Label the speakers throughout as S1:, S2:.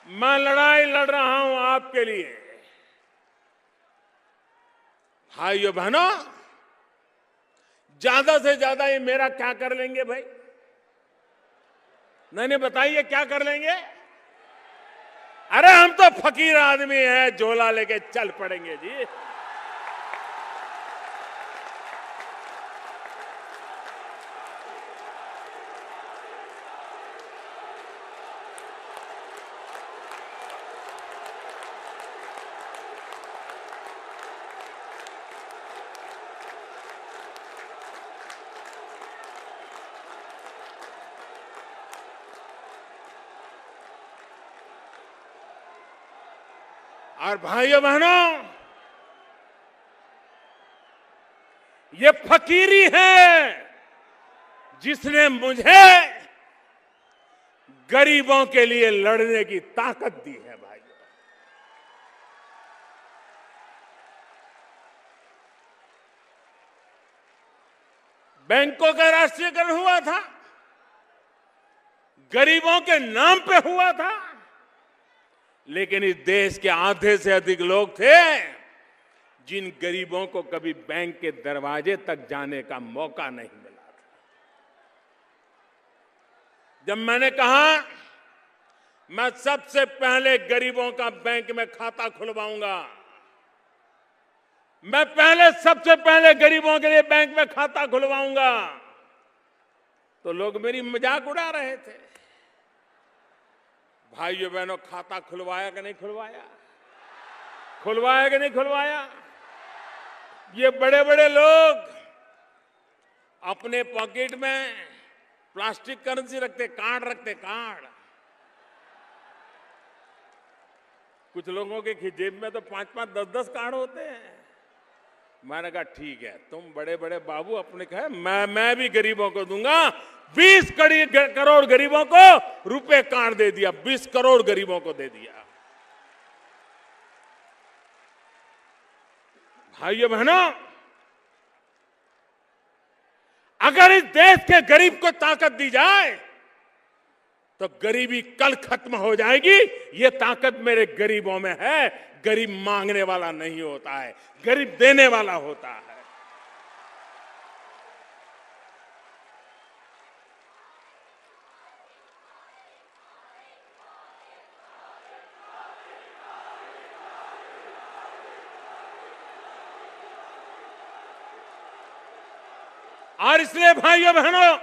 S1: मैं लड़ाई लड़ रहा हूं आपके लिए। भाइयों बहनों, ज्यादा से ज्यादा ये मेरा क्या कर लेंगे भाई? नहीं बताइए क्या कर लेंगे? अरे हम तो फकीर आदमी हैं, झोला लेके चल पड़ेंगे जी। और भाइयों बहनों, ये फकीरी है जिसने मुझे गरीबों के लिए लड़ने की ताकत दी है। भाइयों, बैंकों का राष्ट्रीयकरण हुआ था, गरीबों के नाम पे हुआ था, लेकिन इस देश के आधे से अधिक लोग थे जिन गरीबों को कभी बैंक के दरवाजे तक जाने का मौका नहीं मिला था। जब मैंने कहा मैं सबसे पहले गरीबों का बैंक में खाता खुलवाऊंगा, मैं सबसे पहले गरीबों के लिए बैंक में खाता खुलवाऊंगा, तो लोग मेरी मजाक उड़ा रहे थे। भाइयों बहनों, खाता खुलवाया कि नहीं खुलवाया? खुलवाया कि नहीं खुलवाया? ये बड़े बड़े लोग अपने पॉकेट में प्लास्टिक करेंसी रखते, कार्ड रखते, कार्ड। कुछ लोगों के जेब में तो 5-5, 10-10 कार्ड होते हैं। मैंने कहा ठीक है, तुम बड़े बड़े बाबू अपने कहे, मैं भी गरीबों को दूंगा। 20 करोड़ गरीबों को रुपए कार्ड दे दिया, 20 करोड़ गरीबों को दे दिया। भाइयों बहनों, अगर इस देश के गरीब को ताकत दी जाए तो गरीबी कल खत्म हो जाएगी। ये ताकत मेरे गरीबों में है। गरीब मांगने वाला नहीं होता है, गरीब देने वाला होता है। और इसलिए भाइयों बहनों,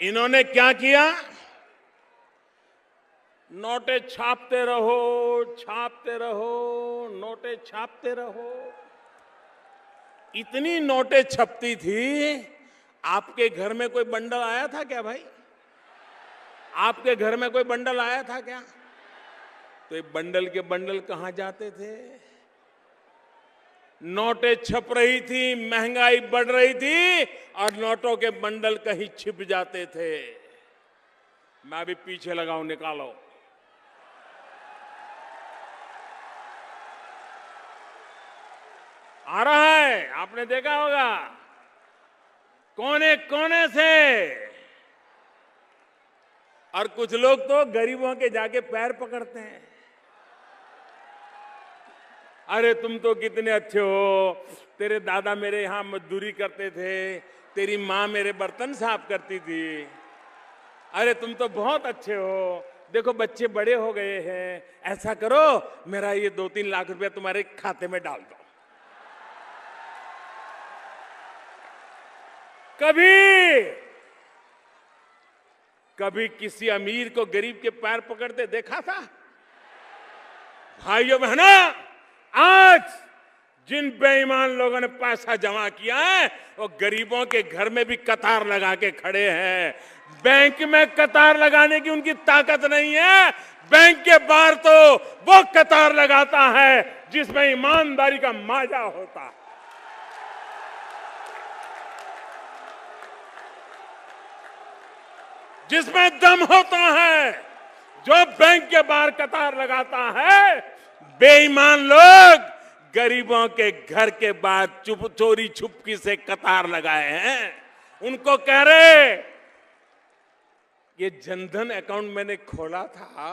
S1: इन्होंने क्या किया? नोटे छापते रहो, छापते रहो, नोटे छापते रहो। इतनी नोटें छपती थी, आपके घर में कोई बंडल आया था क्या भाई? आपके घर में कोई बंडल आया था क्या? तो ये बंडल के बंडल कहां जाते थे? नोटें छप रही थी, महंगाई बढ़ रही थी और नोटों के बंडल कहीं छिप जाते थे। मैं भी पीछे लगाऊं, निकालो। आ रहा है, आपने देखा होगा, कोने कोने से। और कुछ लोग तो गरीबों के जाके पैर पकड़ते हैं। अरे तुम तो कितने अच्छे हो, तेरे दादा मेरे यहां मजदूरी करते थे, तेरी मां मेरे बर्तन साफ करती थी। अरे तुम तो बहुत अच्छे हो, देखो बच्चे बड़े हो गए हैं, ऐसा करो मेरा ये 2-3 लाख रुपया तुम्हारे खाते में डाल दो। कभी किसी अमीर को गरीब के पैर पकड़ते देखा था? भाइयों बहनों, आज जिन बेईमान लोगों ने पैसा जमा किया है वो गरीबों के घर में भी कतार लगा के खड़े हैं। बैंक में कतार लगाने की उनकी ताकत नहीं है। बैंक के बाहर तो वो कतार लगाता है जिसमें ईमानदारी का माजा होता है। जिसमें दम होता है, जो बैंक के बाहर कतार लगाता है। बेईमान लोग गरीबों के घर के बाहर चोरी छुपकी से कतार लगाए हैं। उनको कह रहे ये जनधन अकाउंट मैंने खोला था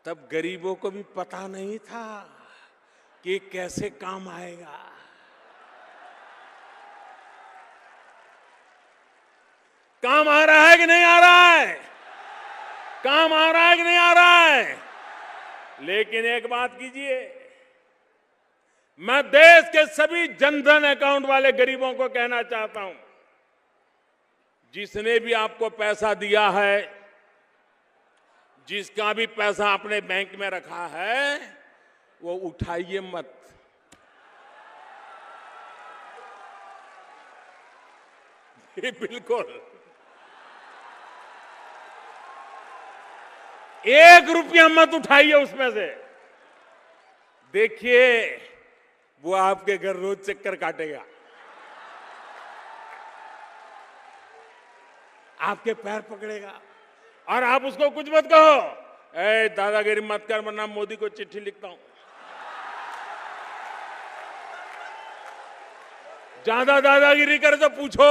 S1: तब गरीबों को भी पता नहीं था कि कैसे काम आएगा। काम आ रहा है कि नहीं आ रहा है? काम आ रहा है कि नहीं आ रहा है? लेकिन एक बात कीजिए, मैं देश के सभी जनधन अकाउंट वाले गरीबों को कहना चाहता हूं, जिसने भी आपको पैसा दिया है, जिसका भी पैसा अपने बैंक में रखा है, वो उठाइए मत। बिल्कुल 1 रुपया मत उठाइए उसमें से। देखिए वो आपके घर रोज चक्कर काटेगा, आपके पैर पकड़ेगा और आप उसको कुछ मत कहो, ए दादागिरी मत कर वरना मोदी को चिट्ठी लिखता हूं। ज्यादा दादागिरी करे तो पूछो,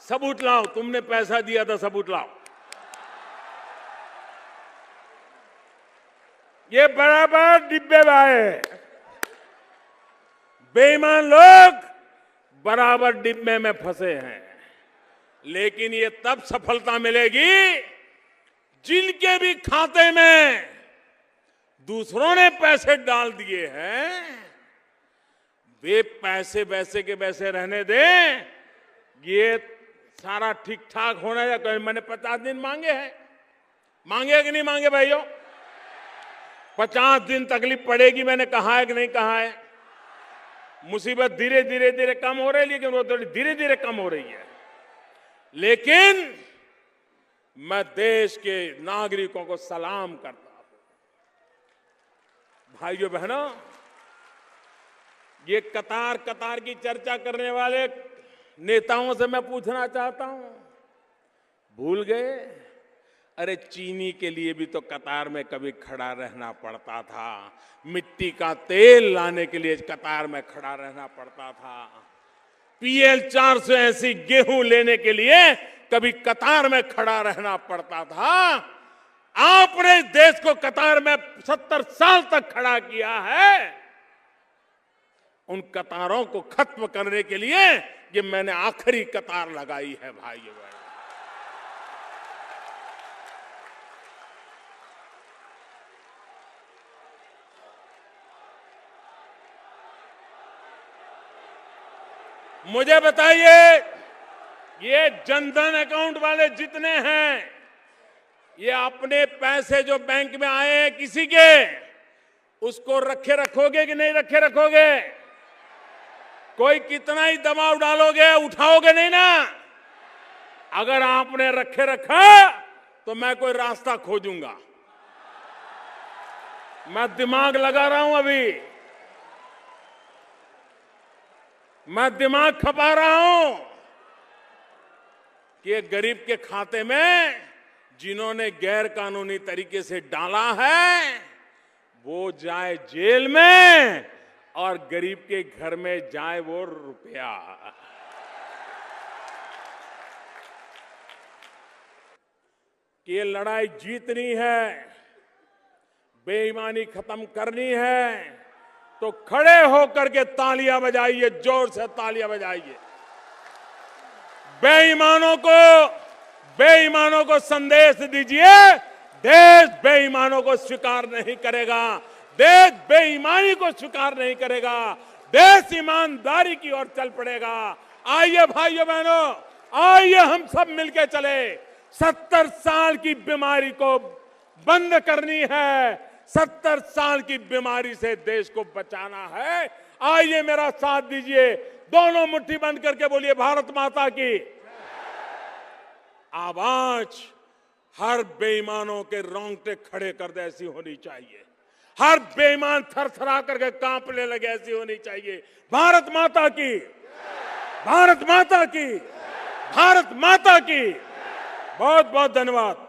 S1: सबूत लाओ, तुमने पैसा दिया था सबूत लाओ। ये बराबर डिब्बे आए, बेईमान लोग बराबर डिब्बे में फंसे हैं। लेकिन ये तब सफलता मिलेगी जिनके भी खाते में दूसरों ने पैसे डाल दिए हैं, वे पैसे वैसे के वैसे रहने दें। ये सारा ठीक ठाक होना चाहिए। मैंने 50 दिन मांगे हैं, मांगे कि नहीं मांगे भाइयों? 50 दिन तकलीफ पड़ेगी, मैंने कहा है कि नहीं कहा है? मुसीबत धीरे धीरे धीरे कम हो रही है, लेकिन वो धीरे धीरे कम हो रही है। लेकिन मैं देश के नागरिकों को सलाम करता हूं। भाइयों बहनों, ये कतार कतार की चर्चा करने वाले नेताओं से मैं पूछना चाहता हूं, भूल गए? अरे चीनी के लिए भी तो कतार में कभी खड़ा रहना पड़ता था, मिट्टी का तेल लाने के लिए कतार में खड़ा रहना पड़ता था, PL 480 गेहूं लेने के लिए कभी कतार में खड़ा रहना पड़ता था। आपने देश को कतार में 70 साल तक खड़ा किया है। उन कतारों को खत्म करने के लिए ये मैंने आखिरी कतार लगाई है भाइयों बहनों। मुझे बताइए, ये जनधन अकाउंट वाले जितने हैं, ये अपने पैसे जो बैंक में आए हैं किसी के, उसको रखे रखोगे कि नहीं रखे रखोगे? कोई कितना ही दबाव डालोगे, उठाओगे नहीं ना। अगर आपने रखे रखा तो मैं कोई रास्ता खोजूंगा। मैं दिमाग लगा रहा हूं, अभी मैं दिमाग खपा रहा हूं कि ये गरीब के खाते में जिन्होंने गैर कानूनी तरीके से डाला है वो जाए जेल में और गरीब के घर में जाए वो रुपया। कि ये लड़ाई जीतनी है, बेईमानी खत्म करनी है, तो खड़े होकर के तालियां बजाइए, जोर से तालियां बजाइए। बेईमानों को संदेश दीजिए, देश बेईमानों को स्वीकार नहीं करेगा, देश बेईमानी को स्वीकार नहीं करेगा, देश ईमानदारी की ओर चल पड़ेगा। आइए भाइयों बहनों, आइए हम सब मिलकर चले। 70 साल की बीमारी को बंद करनी है, 70 साल की बीमारी से देश को बचाना है। आइए मेरा साथ दीजिए, दोनों मुट्ठी बंद करके बोलिए भारत माता की। आवाज हर बेईमानों के रोंगटे खड़े कर दे ऐसी होनी चाहिए, हर बेईमान थरथरा करके कांपने लगे ऐसी होनी चाहिए। भारत माता की, भारत माता की, भारत माता की। बहुत बहुत धन्यवाद।